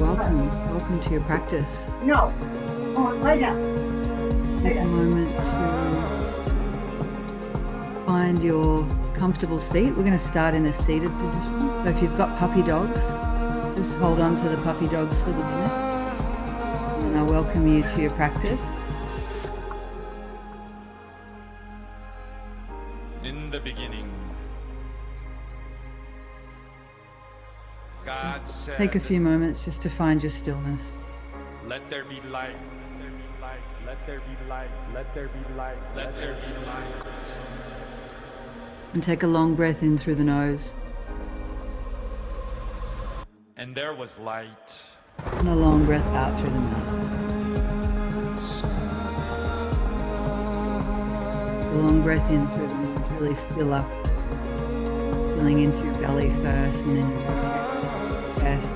Welcome to your practice. No. Oh, lie down. Take a moment to find your comfortable seat. We're going to start in a seated position. So if you've got puppy dogs, just hold on to the puppy dogs for the minute. And I welcome you to your practice. In the beginning, God said, Take a few moments just to find your stillness. let there be light, let there be light, let there be light, let there be light, let there be light. And take a long breath in through the nose. And there was light. And a long breath out through the mouth. A long breath in through the nose. Really fill up. Filling into your belly first and then your chest.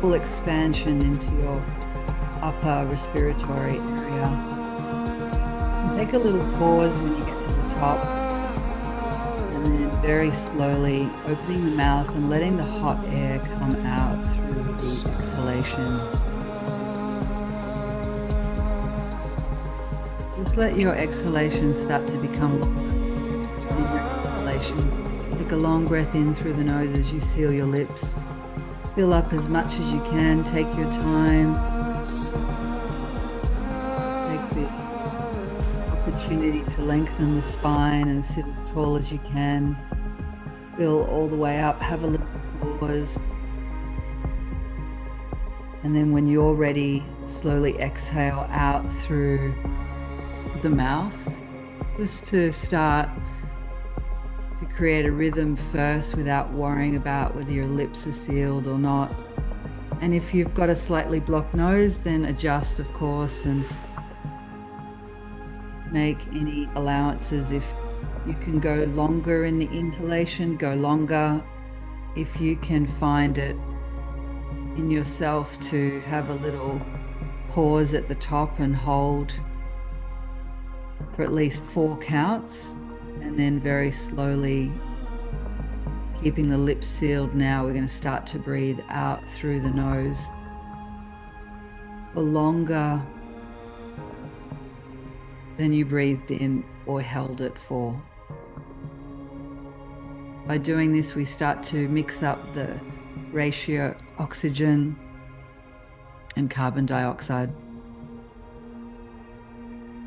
Full expansion into your upper respiratory area. And take a little pause when you get to the top. And then very slowly opening the mouth and letting the hot air come out through the exhalation. Just let your exhalation start to become your exhalation. Take a long breath in through the nose as you seal your lips. Fill up as much as you can. Take your time. Take this opportunity to lengthen the spine and sit as tall as you can. Fill all the way up. Have a little pause. And then when you're ready, slowly exhale out through the mouth, just to start to create a rhythm first without worrying about whether your lips are sealed or not. And if you've got a slightly blocked nose, then adjust, of course, and make any allowances. If you can go longer in the inhalation, go longer. If you can find it in yourself to have a little pause at the top and hold for at least 4 counts, and then very slowly, keeping the lips sealed now, we're going to start to breathe out through the nose for longer than you breathed in or held it for. By doing this, we start to mix up the ratio oxygen and carbon dioxide.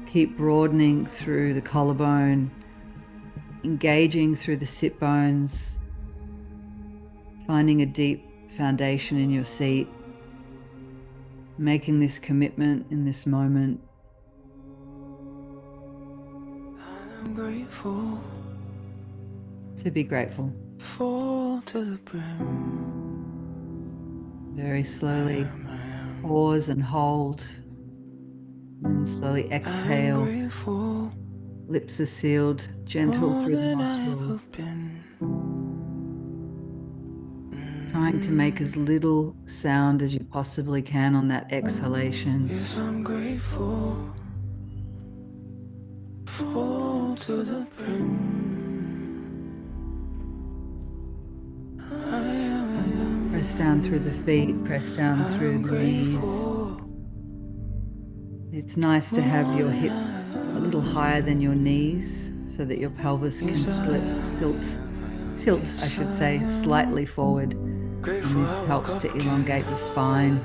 Keep broadening through the collarbone, engaging through the sit bones, finding a deep foundation in your seat, making this commitment in this moment. I'm grateful To be grateful. full to the brim. Very slowly pause and hold, and slowly I'm exhale. grateful Lips are sealed, gentle more through the than I've ever nostrils. been. Trying to make as little sound as you possibly can on that exhalation. Yes, I'm grateful full to the brim. Press down through the feet, press down through I'm the knees. grateful It's nice to have your hip a little higher than your knees so that your pelvis can tilt, I should say, slightly forward. And this helps to elongate the spine.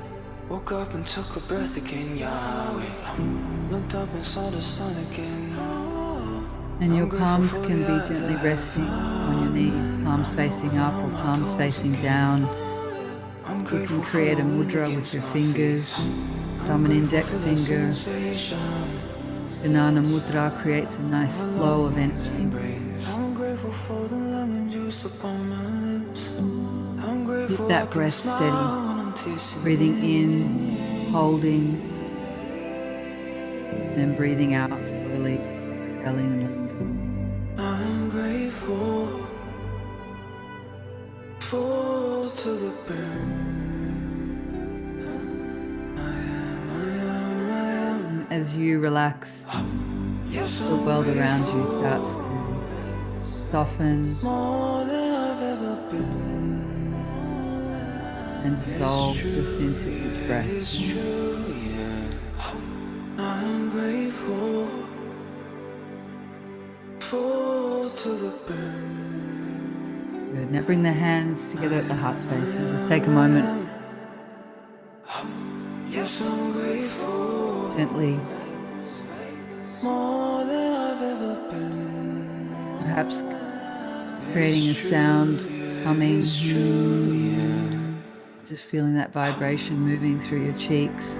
Woke up and took a breath again, Yahweh. Looked up and saw the sun again. And your palms can be gently resting on your knees, palms facing up or palms facing down. You can create a mudra with your fingers, thumb and index finger. Banana mudra creates a nice flow of energy. I'm grateful for the lemon juice upon my lips. I'm grateful Keep that I can breath smile steady. when I'm tasting Breathing in, holding, then breathing out slowly, exhaling and I'm grateful full to the brim. as you relax, Yes, the world around you starts to soften more than I've ever been. and dissolve just into each breath. It's true, yeah. I'm grateful to the burn. Good. Now bring the hands together at the heart space and just take a moment. Yes, I'm grateful. Gently, More than I've ever been. perhaps creating a sound, humming, just feeling that vibration moving through your cheeks.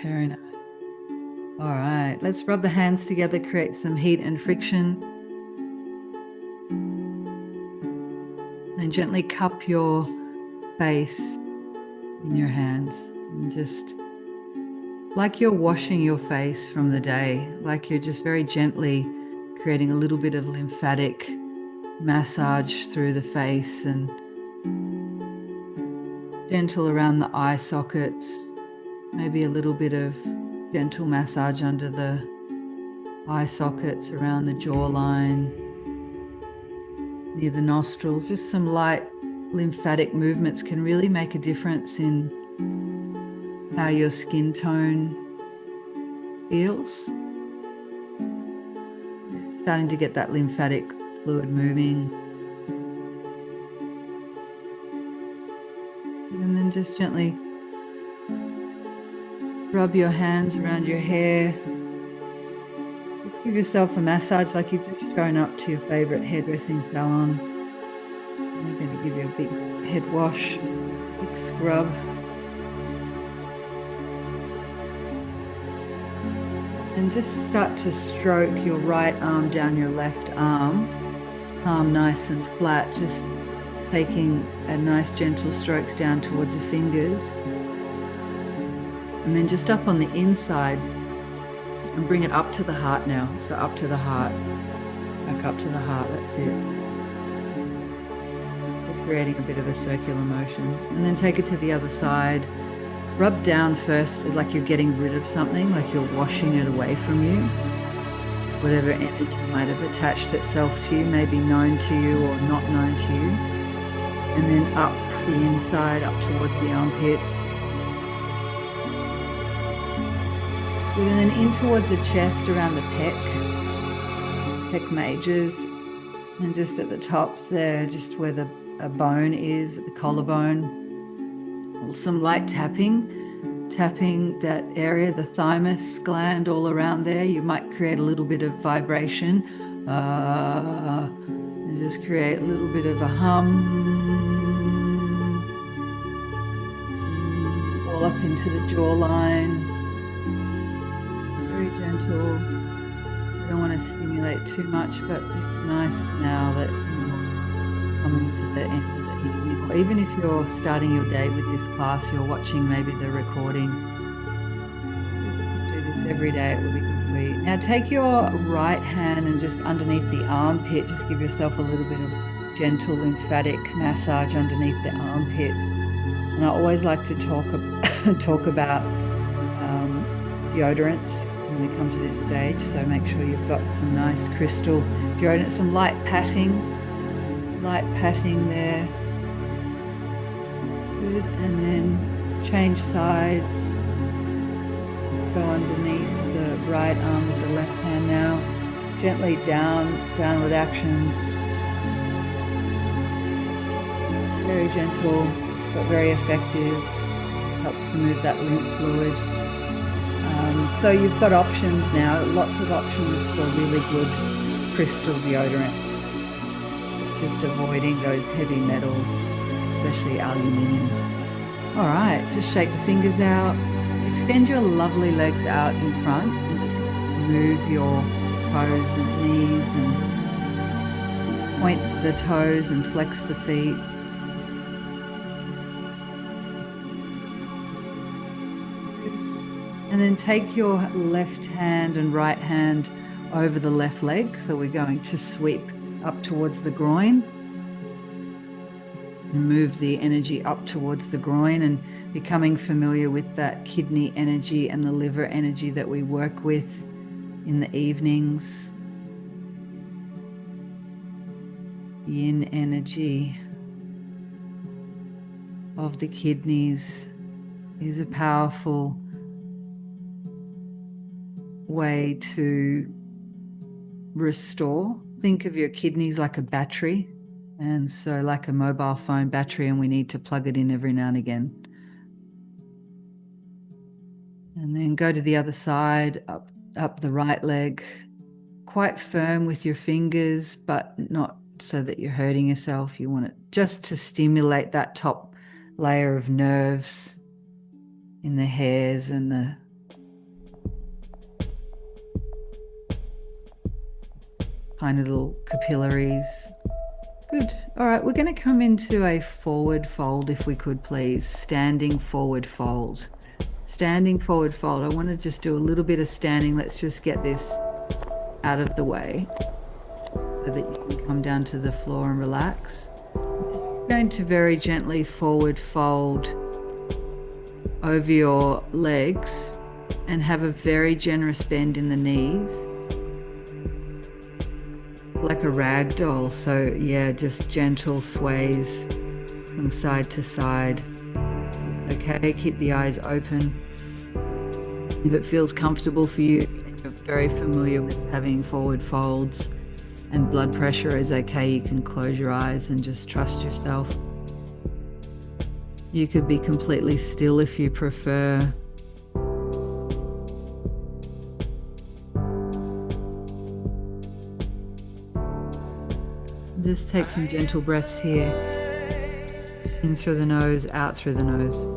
Very nice. All right, let's rub the hands together, create some heat and friction. And gently cup your face in your hands and just like you're washing your face from the day, like you're just very gently creating a little bit of lymphatic massage through the face and gentle around the eye sockets, maybe a little bit of gentle massage under the eye sockets, around the jawline, near the nostrils. Just some light lymphatic movements can really make a difference in how your skin tone feels. Starting to get that lymphatic fluid moving. And then just gently rub your hands around your hair. Just give yourself a massage like you've just shown up to your favorite hairdressing salon. I'm going to give you a big head wash, big scrub. And just start to stroke your right arm down your left arm, palm nice and flat, just taking a nice gentle strokes down towards the fingers. And then just up on the inside and bring it up to the heart now. So up to the heart, back up to the heart, that's it. Just creating a bit of a circular motion. And then take it to the other side. Rub down first as like you're getting rid of something, like you're washing it away from you. Whatever energy might have attached itself to you, may be known to you or not known to you. And then up the inside, up towards the armpits. And then in towards the chest, around the pec majors. And just at the tops there, just where the bone is, the collarbone. Some light tapping that area, the thymus gland all around there. You might create a little bit of vibration and just create a little bit of a hum all up into the jawline. Very gentle. I don't want to stimulate too much, but it's nice now that you're coming to the end. Even if you're starting your day with this class, you're watching maybe the recording. Do this every day, it will be good for you. Now take your right hand and just underneath the armpit, just give yourself a little bit of gentle lymphatic massage underneath the armpit. And I always like to talk about deodorants when we come to this stage, so make sure you've got some nice crystal deodorant, some light patting there. And then change sides, go underneath the right arm with the left hand now, gently downward actions, very gentle but very effective, helps to move that lymph fluid. So you've got options now, lots of options for really good crystal deodorants, just avoiding those heavy metals, especially aluminium. All right, just shake the fingers out. Extend your lovely legs out in front and just move your toes and knees and point the toes and flex the feet. And then take your left hand and right hand over the left leg. So we're going to sweep up towards the groin. Move the energy up towards the groin and becoming familiar with that kidney energy and the liver energy that we work with in the evenings. yin energy of the kidneys is a powerful way to restore. Think of your kidneys like a battery, and so like a mobile phone battery, and we need to plug it in every now and again. And then go to the other side, up the right leg, quite firm with your fingers, but not so that you're hurting yourself. You want it just to stimulate that top layer of nerves in the hairs and the tiny little capillaries. Good. All right, we're going to come into a forward fold, if we could please. Standing forward fold. Standing forward fold. I want to just do a little bit of standing. Let's just get this out of the way so that you can come down to the floor and relax. I'm going to very gently forward fold over your legs and have a very generous bend in the knees, like a rag doll. So yeah, just gentle sways from side to side. Okay, keep the eyes open. If it feels comfortable for you, you're very familiar with having forward folds and blood pressure is okay, you can close your eyes and just trust yourself. You could be completely still if you prefer. Just take some gentle breaths here. In through the nose, out through the nose.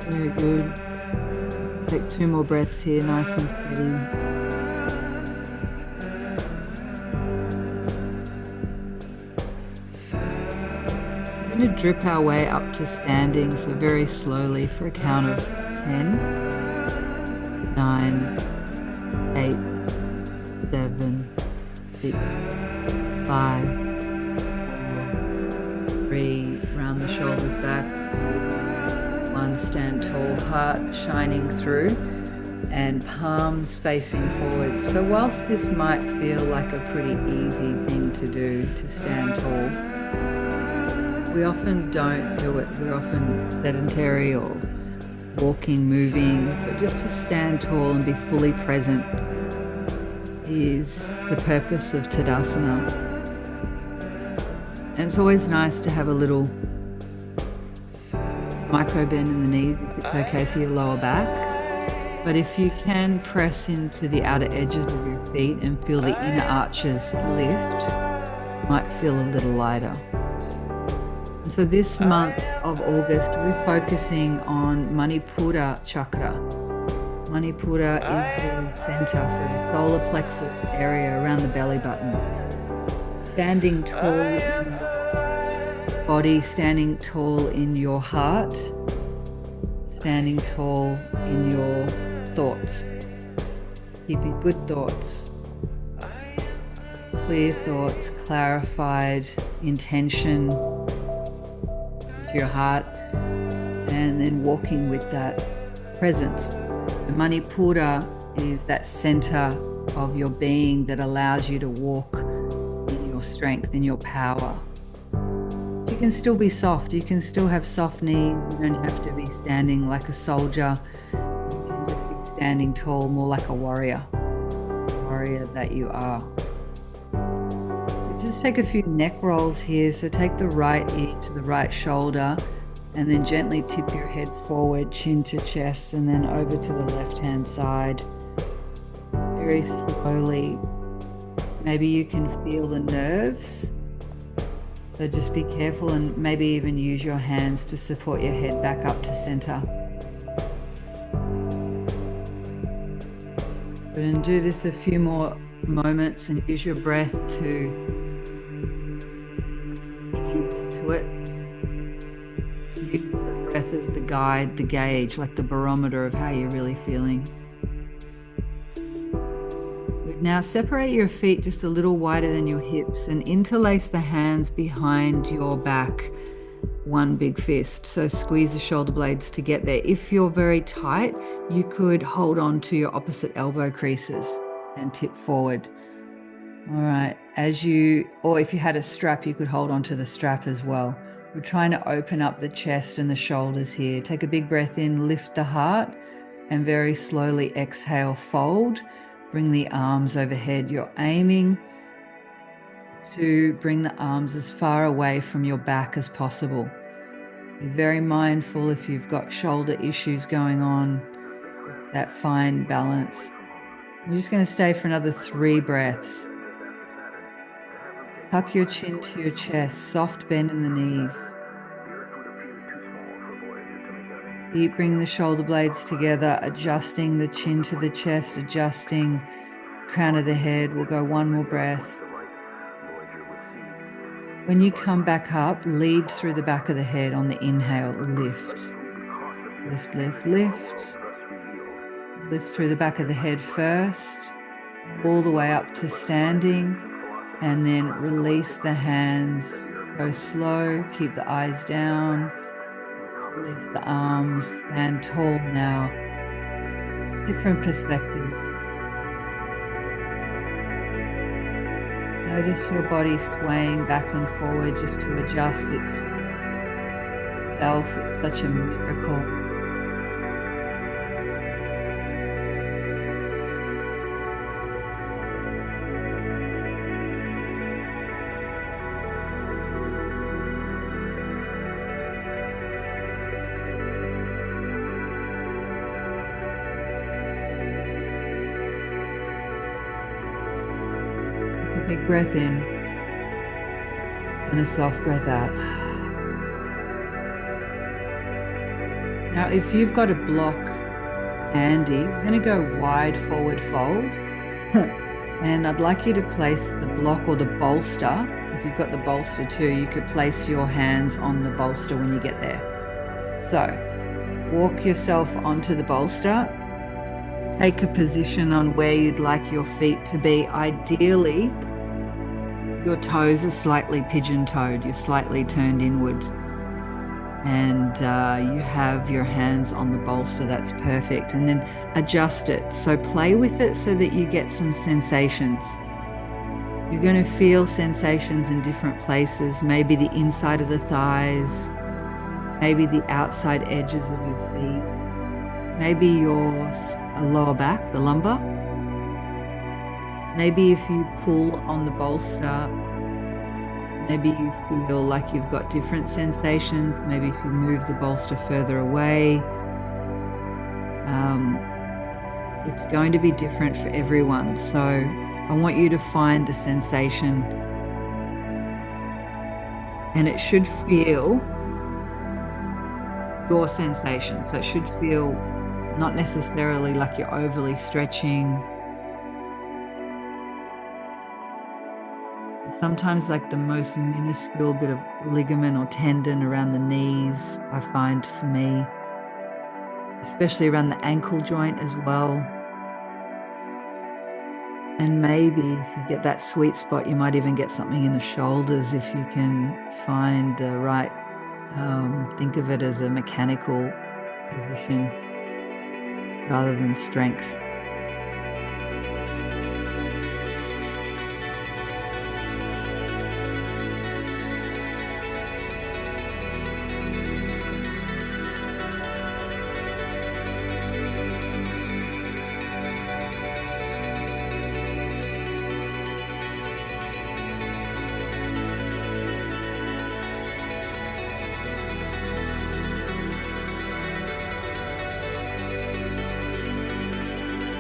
Very good. Take 2 more breaths here, nice and steady. We're going to drip our way up to standing, so very slowly for a count of 10, 9, 8, 7, 6, 5, 4, 3, round the shoulders back, 2, 1, stand tall, heart shining through, and palms facing forward. So whilst this might feel like a pretty easy thing to do, to stand tall, we often don't do it. We're often sedentary or walking, moving, but just to stand tall and be fully present is the purpose of Tadasana. And it's always nice to have a little micro bend in the knees if it's okay for your lower back. But if you can press into the outer edges of your feet and feel the inner arches lift, it might feel a little lighter. So this month of August, we're focusing on Manipura chakra. Manipura is the center, so the solar plexus area around the belly button. Standing tall in your body, standing tall in your heart, standing tall in your thoughts. Keeping good thoughts, clear thoughts, clarified intention, your heart, and then walking with that presence. Manipura is that center of your being that allows you to walk in your strength, in your power. You can still be soft, you can still have soft knees, you don't have to be standing like a soldier, you can just be standing tall, more like a warrior that you are. Just take a few neck rolls here. So take the right ear to the right shoulder and then gently tip your head forward, chin to chest, and then over to the left-hand side. Very slowly. Maybe you can feel the nerves. So just be careful and maybe even use your hands to support your head back up to center. And do this a few more moments and use your breath to it. Use the breath as the guide, the gauge, like the barometer of how you're really feeling. We're Now separate your feet just a little wider than your hips and interlace the hands behind your back, one big fist. So squeeze the shoulder blades to get there. If you're very tight, you could hold on to your opposite elbow creases and tip forward. All right, or if you had a strap, you could hold on to the strap as well. We're trying to open up the chest and the shoulders here. Take a big breath in, lift the heart, and very slowly exhale, fold. Bring the arms overhead. You're aiming to bring the arms as far away from your back as possible. Be very mindful if you've got shoulder issues going on, that fine balance. We're just going to stay for another 3 breaths. Tuck your chin to your chest, soft bend in the knees. Keep bringing the shoulder blades together, adjusting the chin to the chest, adjusting crown of the head. We'll go 1 more breath. When you come back up, lead through the back of the head on the inhale, lift. Lift, lift, lift. Lift through the back of the head first, all the way up to standing, and then release the hands. Go slow, keep the eyes down. Lift the arms, stand tall now. Different perspective. Notice your body swaying back and forward just to adjust itself. It's such a miracle. Big breath in and a soft breath out. Now, if you've got a block handy, we're going to go wide forward fold. And I'd like you to place the block or the bolster. If you've got the bolster too, you could place your hands on the bolster when you get there. So walk yourself onto the bolster. Take a position on where you'd like your feet to be. Ideally, your toes are slightly pigeon-toed, you're slightly turned inward, and you have your hands on the bolster. That's perfect. And then adjust it. So play with it so that you get some sensations. You're going to feel sensations in different places, maybe the inside of the thighs, maybe the outside edges of your feet, maybe your lower back, the lumbar. Maybe if you pull on the bolster, maybe you feel like you've got different sensations. Maybe if you move the bolster further away, it's going to be different for everyone. So I want you to find the sensation, and it should feel your sensation. So it should feel not necessarily like you're overly stretching. Sometimes like the most minuscule bit of ligament or tendon around the knees, I find for me, especially around the ankle joint as well. And maybe if you get that sweet spot, you might even get something in the shoulders if you can find the right, think of it as a mechanical position rather than strength.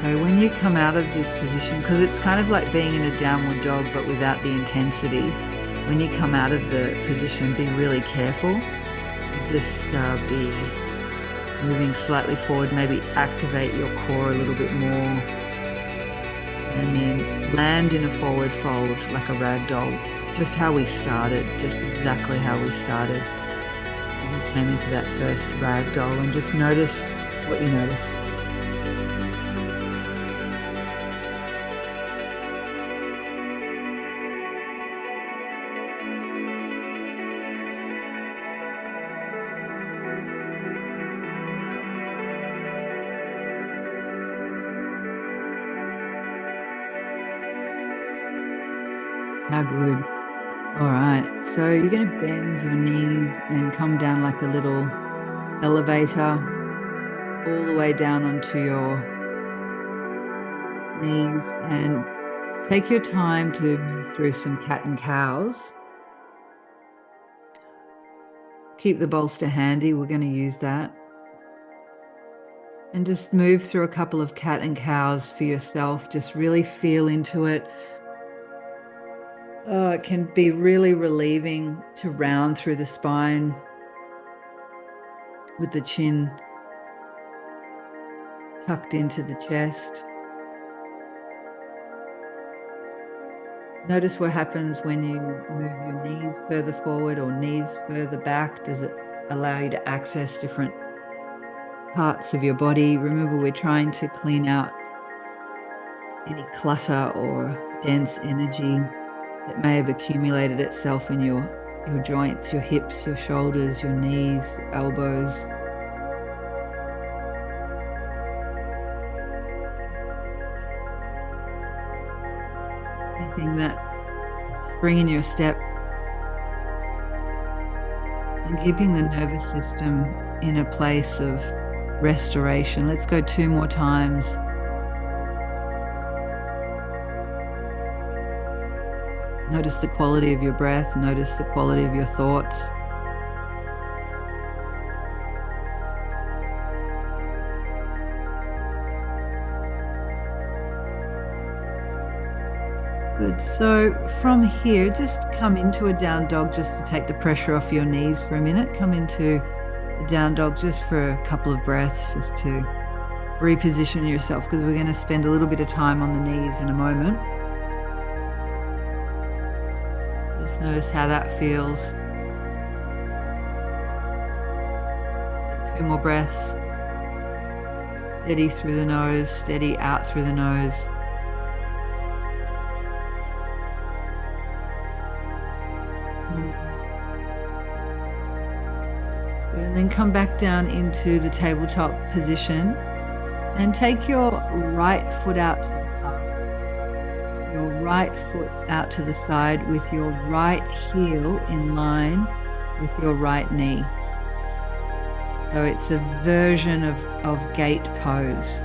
So when you come out of this position, because it's kind of like being in a downward dog but without the intensity, when you come out of the position, be really careful. Just be moving slightly forward, maybe activate your core a little bit more, and then land in a forward fold like a rag doll. Just how we started, just exactly how we started. And we came into that first rag doll, and just notice what you notice. How good. All right. So you're going to bend your knees and come down like a little elevator all the way down onto your knees, and take your time to move through some cat and cows. Keep the bolster handy. We're going to use that. And just move through a couple of cat and cows for yourself. Just really feel into it. It can be really relieving to round through the spine with the chin tucked into the chest. Notice what happens when you move your knees further forward or knees further back. Does it allow you to access different parts of your body? Remember, we're trying to clean out any clutter or dense energy that may have accumulated itself in your joints, your hips, your shoulders, your knees, your elbows. Keeping that spring in your step and keeping the nervous system in a place of restoration. Let's go 2 more times. Notice the quality of your breath. Notice the quality of your thoughts. Good. So from here, just come into a down dog just to take the pressure off your knees for a minute. Come into a down dog just for a couple of breaths, just to reposition yourself, because we're going to spend a little bit of time on the knees in a moment. Just notice how that feels. 2 more breaths. Steady through the nose, steady out through the nose. And then come back down into the tabletop position and take your right foot out to the side. Your right foot out to the side with your right heel in line with your right knee. So it's a version of gate pose.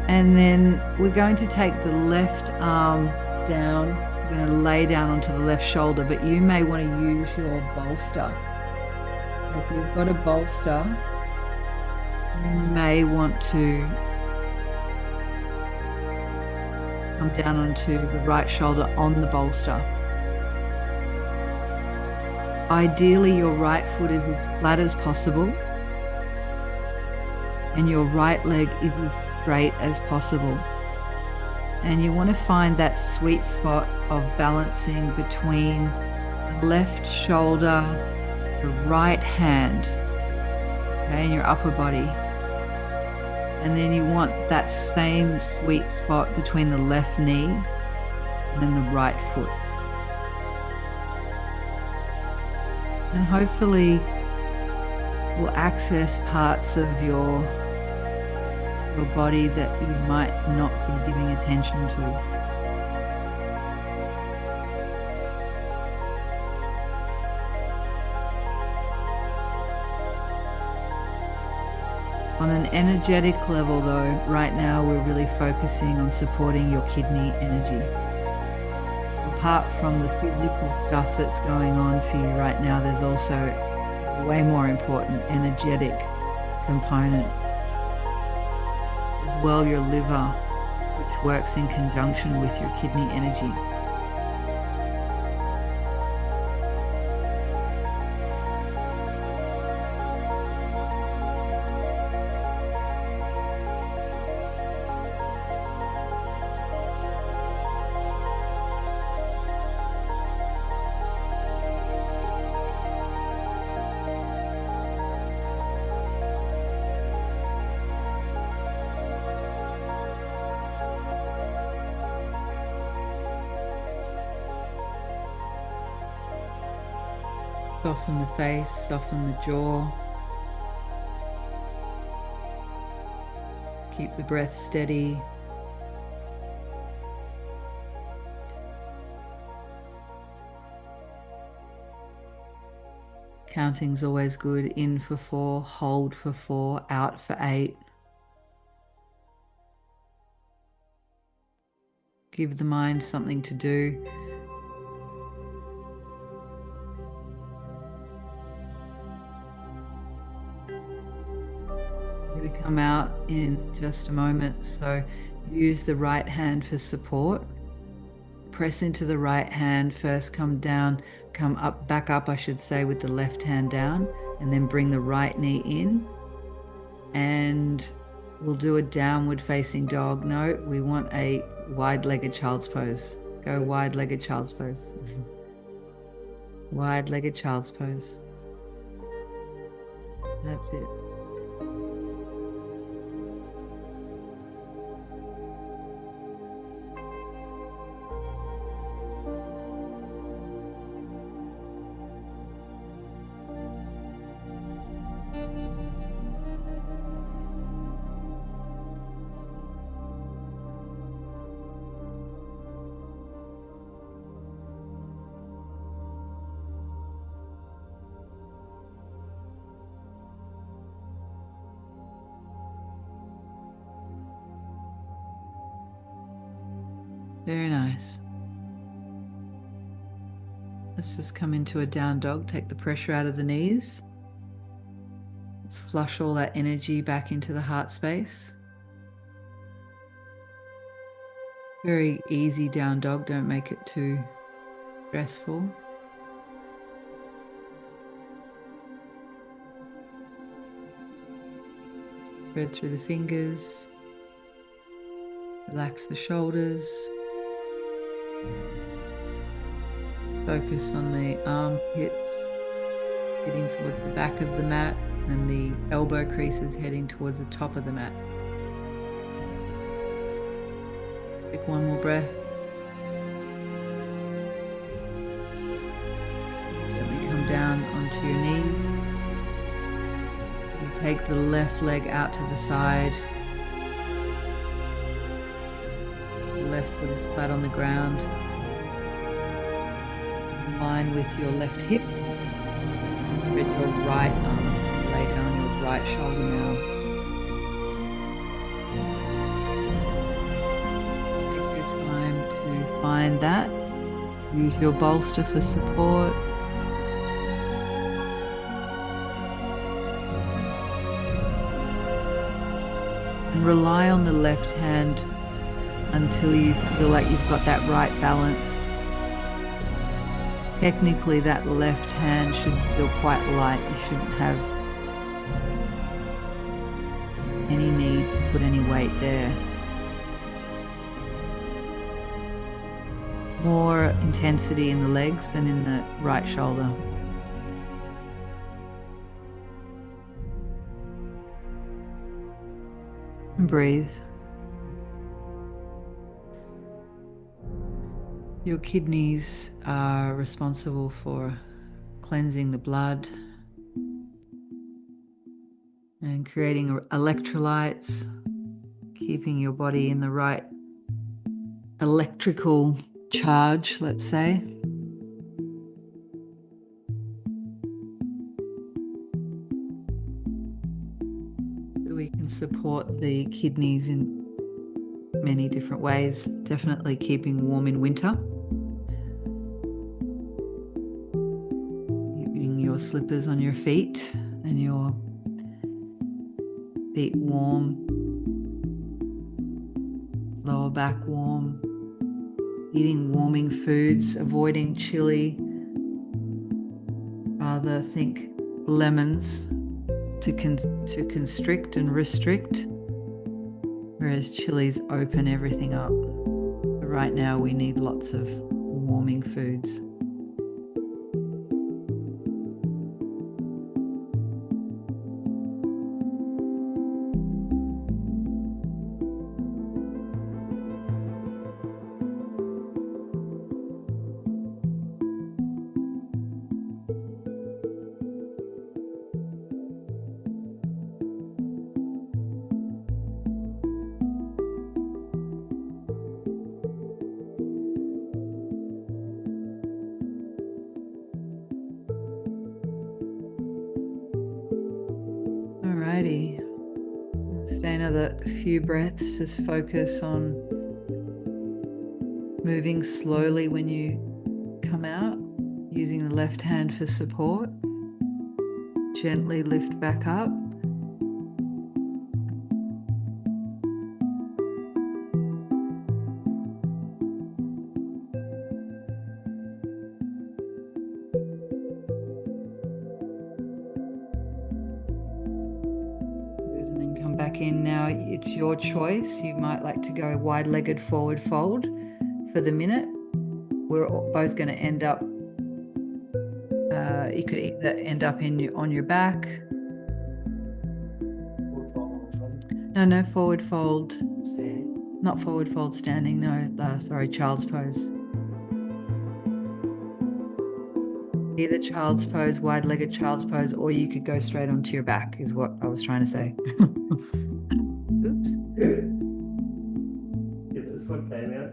And then we're going to take the left arm down. We're going to lay down onto the left shoulder, but you may want to use your bolster. If you've got a bolster, you may want to come down onto the right shoulder on the bolster. Ideally, your right foot is as flat as possible and your right leg is as straight as possible. And you want to find that sweet spot of balancing between the left shoulder, the right hand, okay, and your upper body. And then you want that same sweet spot between the left knee and then the right foot. And hopefully we'll access parts of your body that you might not be giving attention to. On an energetic level though, right now we're really focusing on supporting your kidney energy. Apart from the physical stuff that's going on for you right now, there's also a way more important energetic component. As well, your liver, which works in conjunction with your kidney energy. Soften the face, soften the jaw. Keep the breath steady. Counting's always good. In for 4, hold for 4, out for 8. Give the mind something to do. We're going to come out in just a moment, so use the right hand for support. Press into the right hand first, come down, come up, back up, I should say, with the left hand down, and then bring the right knee in. And we'll do a downward facing dog. No, we want a wide-legged child's pose. Go wide-legged child's pose. Wide-legged child's pose. That's it. Very nice. Let's just come into a down dog. Take the pressure out of the knees. Let's flush all that energy back into the heart space. Very easy down dog. Don't make it too stressful. Spread through the fingers. Relax the shoulders. Focus on the armpits heading towards the back of the mat and the elbow creases heading towards the top of the mat. Take one more breath. Gently come down onto your knee. You take the left leg out to the side. The left foot is flat on the ground. Line with your left hip. Spread your right arm. Lay down your right shoulder now. Take your time to find that. Use your bolster for support. And rely on the left hand until you feel like you've got that right balance. Technically, that left hand should feel quite light. You shouldn't have any need to put any weight there. More intensity in the legs than in the right shoulder. And breathe. Your kidneys are responsible for cleansing the blood and creating electrolytes, keeping your body in the right electrical charge, let's say. We can support the kidneys in many different ways, definitely keeping warm in winter. Your slippers on your feet and your feet warm, lower back warm, eating warming foods, avoiding chili. Rather think lemons to constrict and restrict, whereas chilies open everything up. But right now we need lots of warming foods. Alrighty. Stay another few breaths. Just focus on moving slowly when you come out, using the left hand for support. Gently lift back up. And then come back in. Now it's your choice. You might like to go wide-legged forward fold for the minute. We're both going to end up, you could either end up on your back. No, forward fold. Standing. Not forward fold standing, no, sorry, child's pose. Either child's pose, wide-legged child's pose, or you could go straight onto your back, is what I was trying to say. Oops. Is this what came in?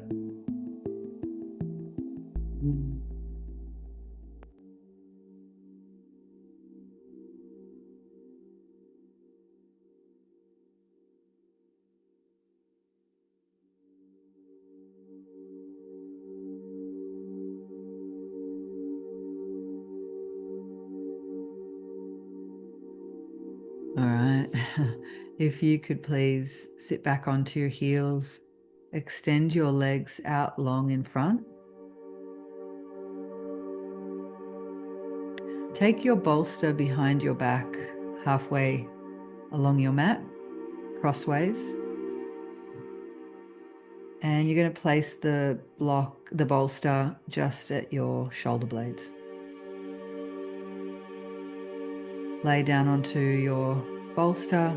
All right. If you could please sit back onto your heels, extend your legs out long in front. Take your bolster behind your back, halfway along your mat, crossways. And you're going to place the bolster just at your shoulder blades. Lay down onto your bolster.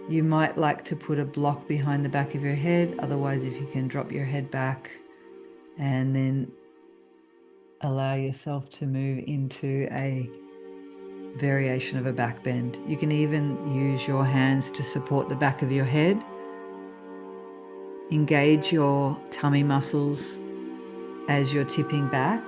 You might like to put a block behind the back of your head. Otherwise, if you can drop your head back and then allow yourself to move into a variation of a back bend. You can even use your hands to support the back of your head. Engage your tummy muscles as you're tipping back.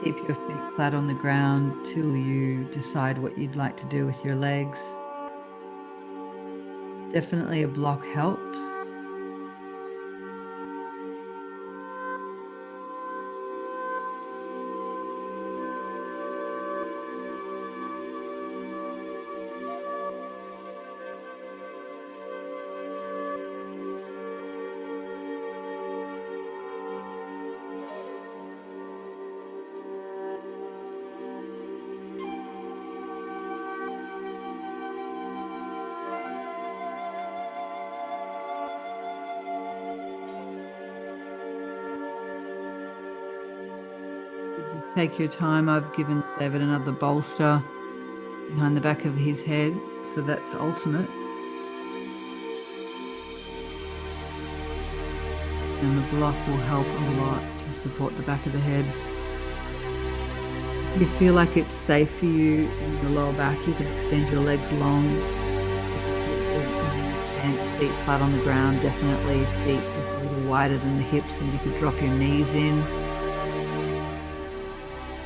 Keep your feet flat on the ground till you decide what you'd like to do with your legs. Definitely a block helps. Just take your time. I've given David another bolster behind the back of his head, so that's ultimate. And the block will help a lot to support the back of the head. If you feel like it's safe for you in the lower back, you can extend your legs long and feet flat on the ground. Definitely feet just a little wider than the hips, and you could drop your knees in.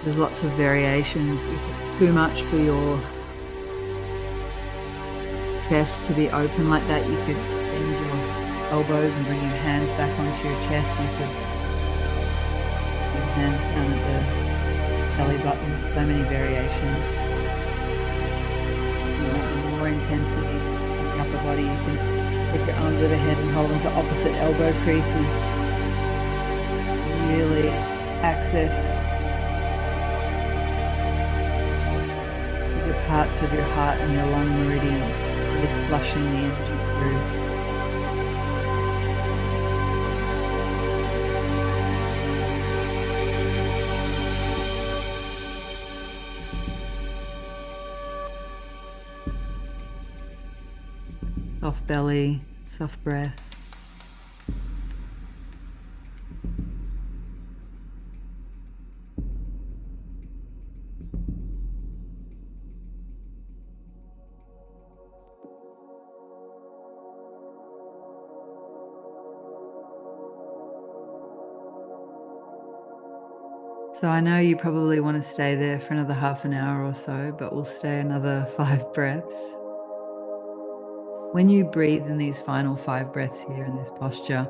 There's lots of variations. If it's too much for your chest to be open like that, you could bend your elbows and bring your hands back onto your chest. You could put your hands down at the belly button. So many variations. If you want more intensity in the upper body, you can take your arms overhead and hold them to opposite elbow creases. Really access the parts of your heart and your lung meridians, really flushing the energy through. Soft belly, soft breath. So I know you probably want to stay there for another half an hour or so, but we'll stay another 5 breaths. When you breathe in these final 5 breaths here in this posture,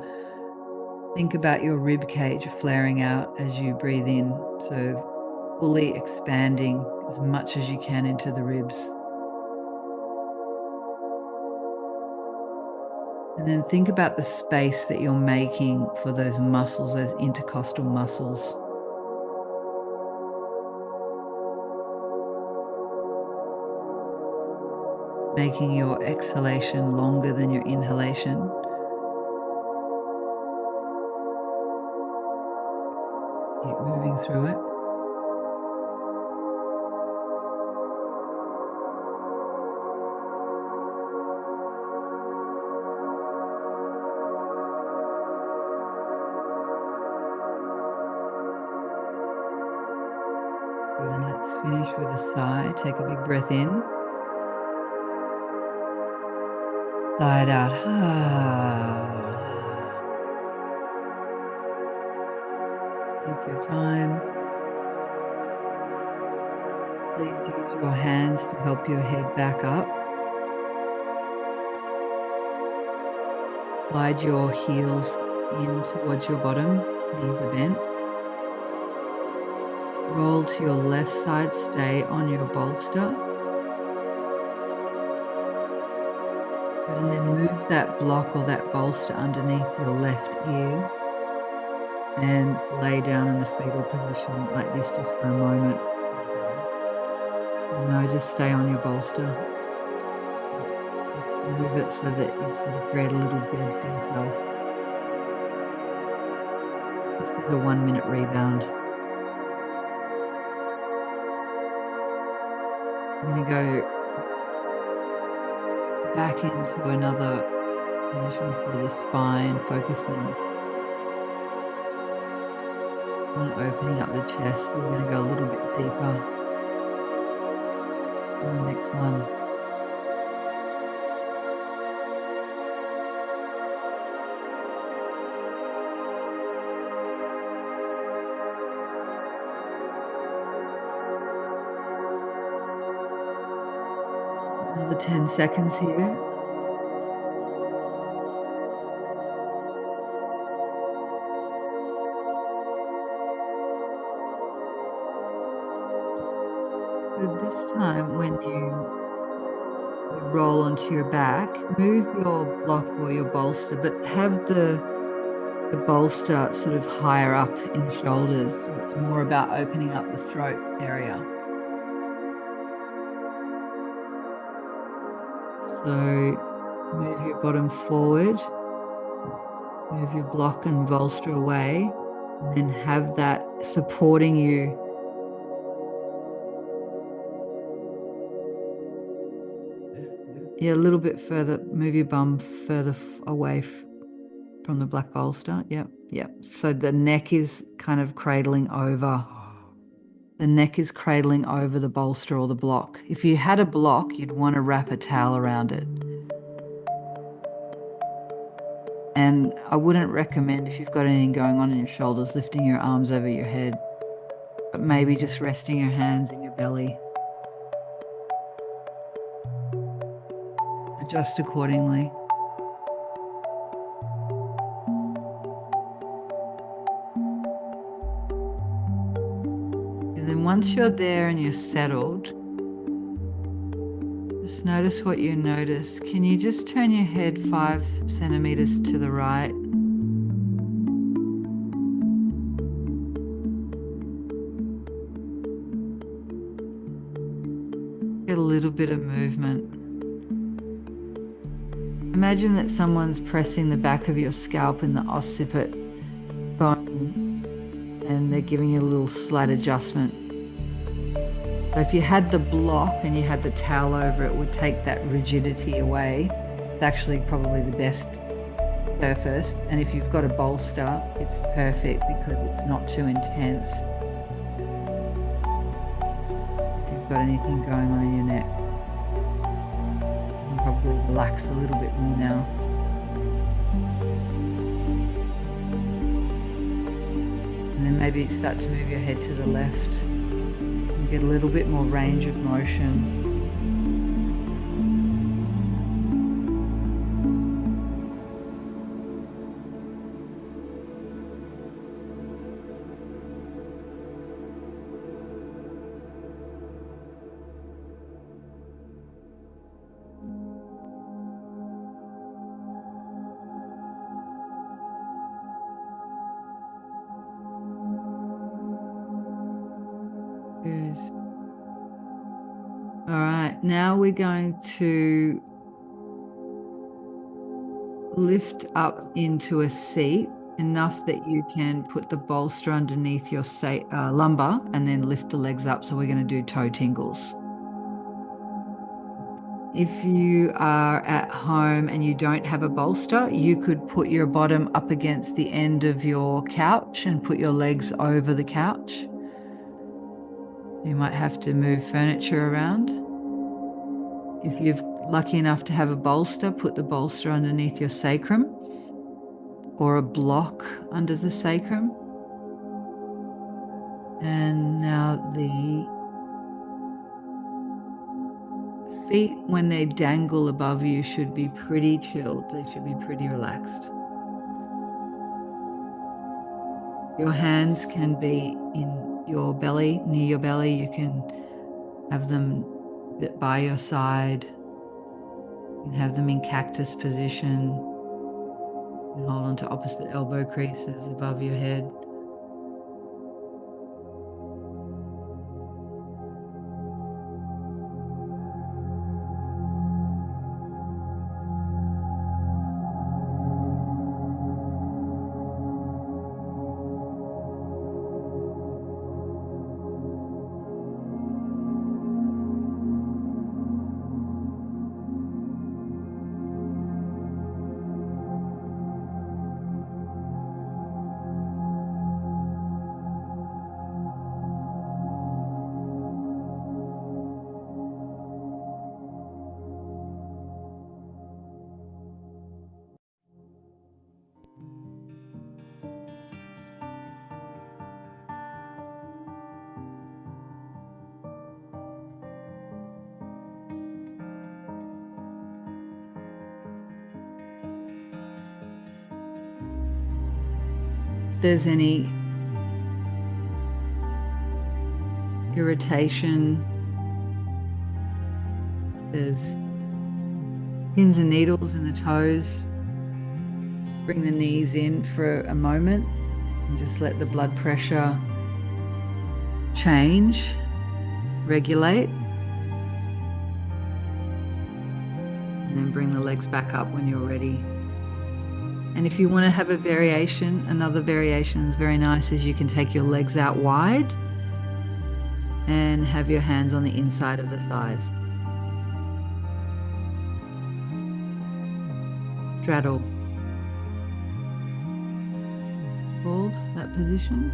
think about your rib cage flaring out as you breathe in, so fully expanding as much as you can into the ribs. And then think about the space that you're making for those muscles, those intercostal muscles. Making your exhalation longer than your inhalation. Keep moving through it. Good, and let's finish with a sigh. Take a big breath in. Sigh it out. Take your time. Please use your hands to help your head back up. Slide your heels in towards your bottom. Knees are bent. Roll to your left side. Stay on your bolster. And then move that block or that bolster underneath your left ear and lay down in the fetal position like this just for a moment. No, just stay on your bolster. Just move it so that you sort of create a little bed for yourself. This is a 1-minute rebound. I'm going to go back into another position for the spine, focusing on opening up the chest. We're going to go a little bit deeper in the next one. Another 10 seconds here. So this time when you roll onto your back, move your block or your bolster, but have the bolster sort of higher up in the shoulders. So it's more about opening up the throat area. So move your bottom forward, move your block and bolster away, and then have that supporting you. Yeah, a little bit further, move your bum further away from the black bolster. Yep. So the neck is kind of cradling over. The neck is cradling over the bolster or the block. If you had a block, you'd want to wrap a towel around it. And I wouldn't recommend, if you've got anything going on in your shoulders, lifting your arms over your head, but maybe just resting your hands in your belly. Adjust accordingly. And then once you're there and you're settled, just notice what you notice. Can you just turn your head 5 centimeters to the right? Get a little bit of movement. Imagine that someone's pressing the back of your scalp in the occiput bone and they're giving you a little slight adjustment. So if you had the block and you had the towel over it, would take that rigidity away. It's actually probably the best surface. And if you've got a bolster, it's perfect because it's not too intense. If you've got anything going on in your neck, you can probably relax a little bit more now. And then maybe start to move your head to the left and get a little bit more range of motion. Good. All right, now we're going to lift up into a seat enough that you can put the bolster underneath your lumbar and then lift the legs up. So we're going to do toe tingles. If you are at home and you don't have a bolster, you could put your bottom up against the end of your couch and put your legs over the couch. You might have to move furniture around. If you're lucky enough to have a bolster, put the bolster underneath your sacrum or a block under the sacrum. And now the feet, when they dangle above you, should be pretty chilled. They should be pretty relaxed. Your hands can be in your belly, near your belly. You can have them by your side. You can have them in cactus position. And hold on to opposite elbow creases above your head. If there's any irritation, there's pins and needles in the toes, bring the knees in for a moment and just let the blood pressure change, regulate, and then bring the legs back up when you're ready. And if you want to have a variation, another variation is very nice, is you can take your legs out wide and have your hands on the inside of the thighs. Straddle. Hold that position.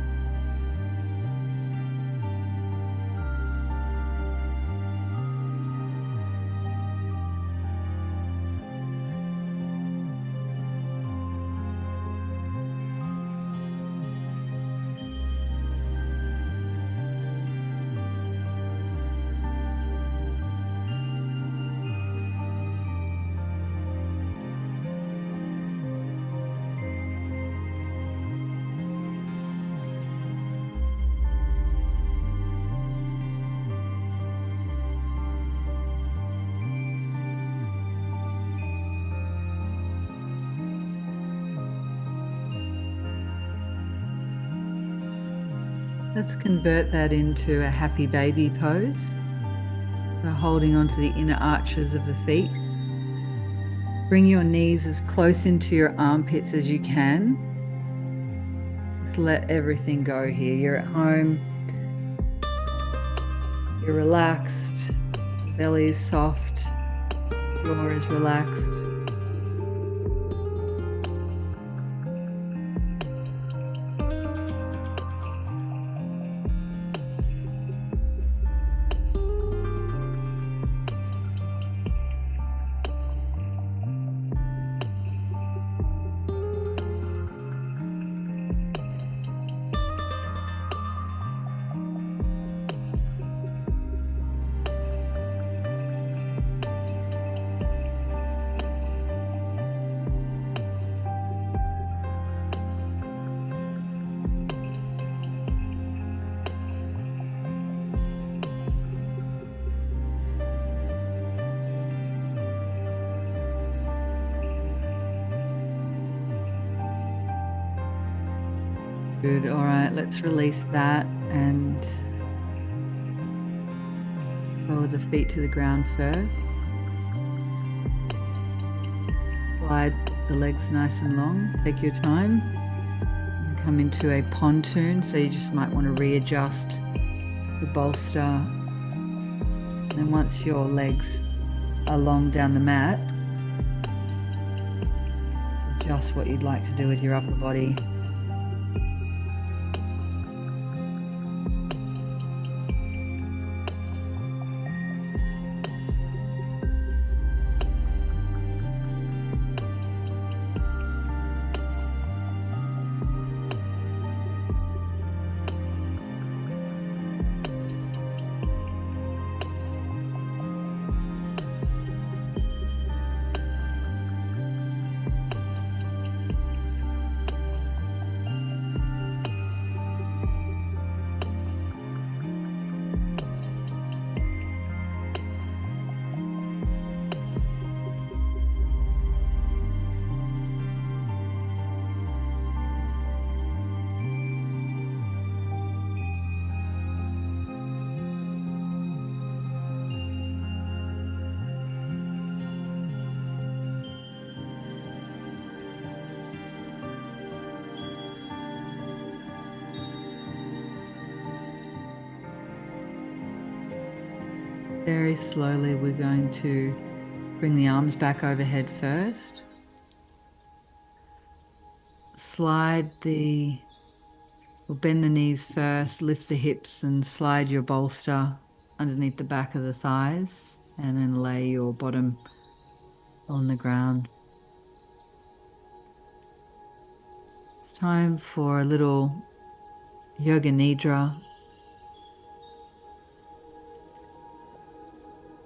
Let's convert that into a happy baby pose. So holding onto the inner arches of the feet. Bring your knees as close into your armpits as you can. Just let everything go here. You're at home. You're relaxed. Belly is soft. Jaw is relaxed. Good. All right, let's release that and lower the feet to the ground first. Slide the legs nice and long. Take your time. And come into a pontoon, so you just might want to readjust the bolster. And once your legs are long down the mat, adjust what you'd like to do with your upper body. Very slowly, we're going to bring the arms back overhead first. Bend the knees first, lift the hips and slide your bolster underneath the back of the thighs, and then lay your bottom on the ground. It's time for a little yoga nidra.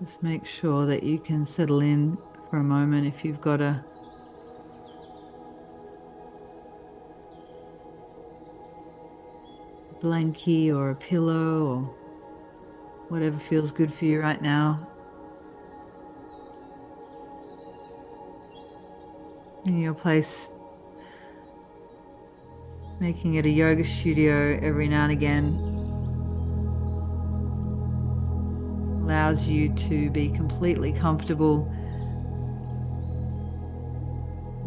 Just make sure that you can settle in for a moment. If you've got a blankie or a pillow or whatever feels good for you right now. In your place, making it a yoga studio every now and again allows you to be completely comfortable,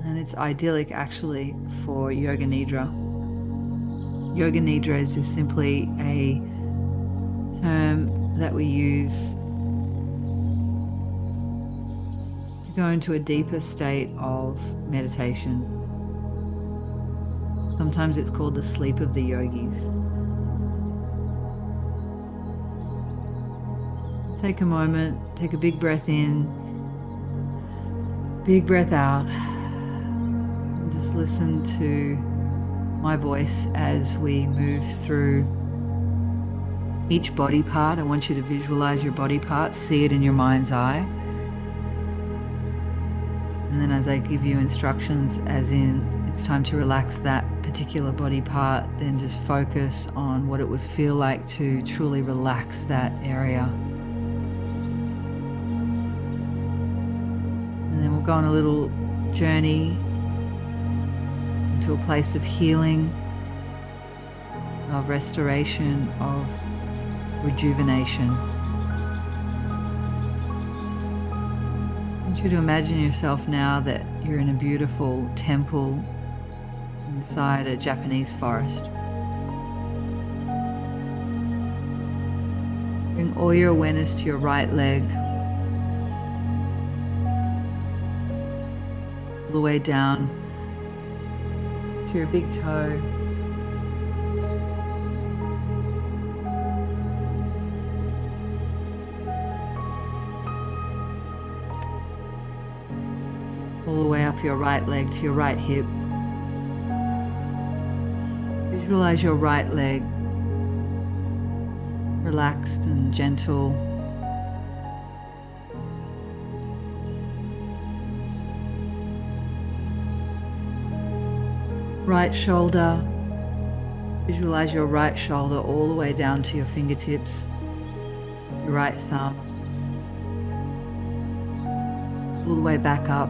and it's idyllic actually for yoga nidra. Yoga nidra is just simply a term that we use to go into a deeper state of meditation. Sometimes it's called the sleep of the yogis. Take a moment, take a big breath in, big breath out, and just listen to my voice as we move through each body part. I want you to visualize your body part, see it in your mind's eye. And then as I give you instructions, as in it's time to relax that particular body part, then just focus on what it would feel like to truly relax that area. And then we'll go on a little journey to a place of healing, of restoration, of rejuvenation. I want you to imagine yourself now that you're in a beautiful temple inside a Japanese forest. Bring all your awareness to your right leg, all the way down to your big toe. All the way up your right leg to your right hip. Visualize your right leg relaxed and gentle. Right shoulder. Visualize your right shoulder all the way down to your fingertips, your right thumb, all the way back up,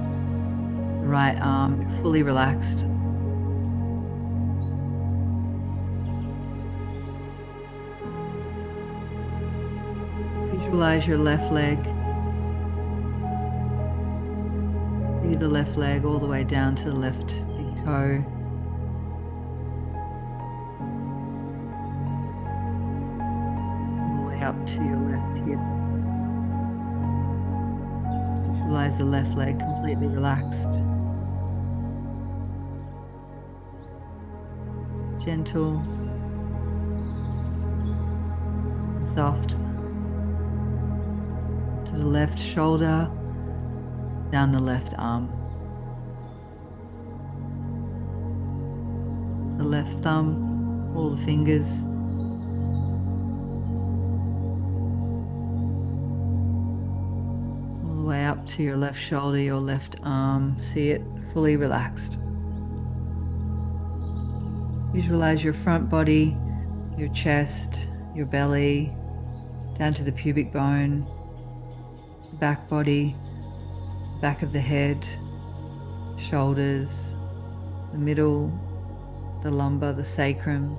the right arm fully relaxed. Visualize your left leg. See the left leg all the way down to the left big toe. All the way up to your left hip. Visualize the left leg completely relaxed. Gentle, soft. To the left shoulder, down the left arm. The left thumb, all the fingers. All the way up to your left shoulder, your left arm. See it fully relaxed. Visualize your front body, your chest, your belly, down to the pubic bone, back body, back of the head, shoulders, the middle, the lumbar, the sacrum,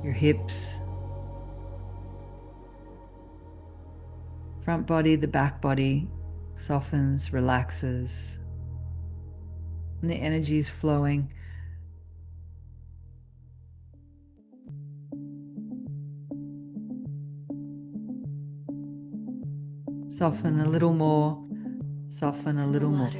your hips, front body, the back body softens, relaxes, and the energy is flowing. Soften a little more, soften a little more.